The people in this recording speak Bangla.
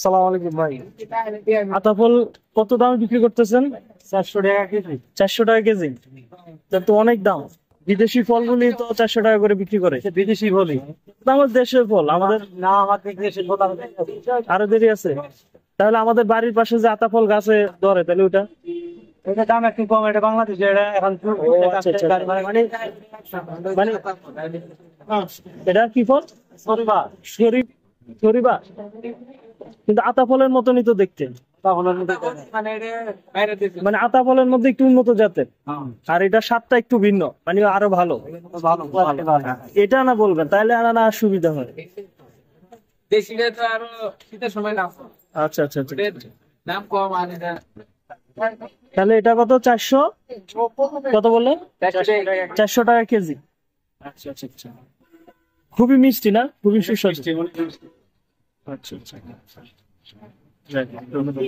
সালাম আলাইকুম ভাই। আতাফল কত দামে বিক্রি করতেছেন? 400 টাকা কেজি। 400 টাকা কেজি, তাহলে তো অনেক দাম। বিদেশি ফলগুলি তো 400 টাকা করে বিক্রি করে। বিদেশি বলি আমাদের দেশের ফল, আমাদের না, আমাদের দেশের ফল আরো দেরি আছে। তাহলে আমাদের বাড়ির পাশে যে আতাফল গাছে ধরে, তাহলে ওটা এটা দাম একটু কম। এটা বাংলাদেশে, এটা এখন আচ্ছা আচ্ছা। মানে মানে এটা কি ফল? সরিবা শরীফা, কিন্তু আতাফলের মতনই তো দেখতে। মানে আতাফলের মধ্যে একটু উন্নত জাতের, আর এটা স্বাদটা একটু ভিন্ন, মানে আরো ভালো। এটা না বলবেন, তাহলে না সুবিধা হয়। আচ্ছা আচ্ছা আচ্ছা, দাম কম। আর এটা তাহলে এটা কত? 400 কত বললেন? 400 টাকা কেজি। আচ্ছা আচ্ছা আচ্ছা, খুবই মিষ্টি না? খুবই সুস্বাদু। আচ্ছা আচ্ছা, যাক, ধন্যবাদ।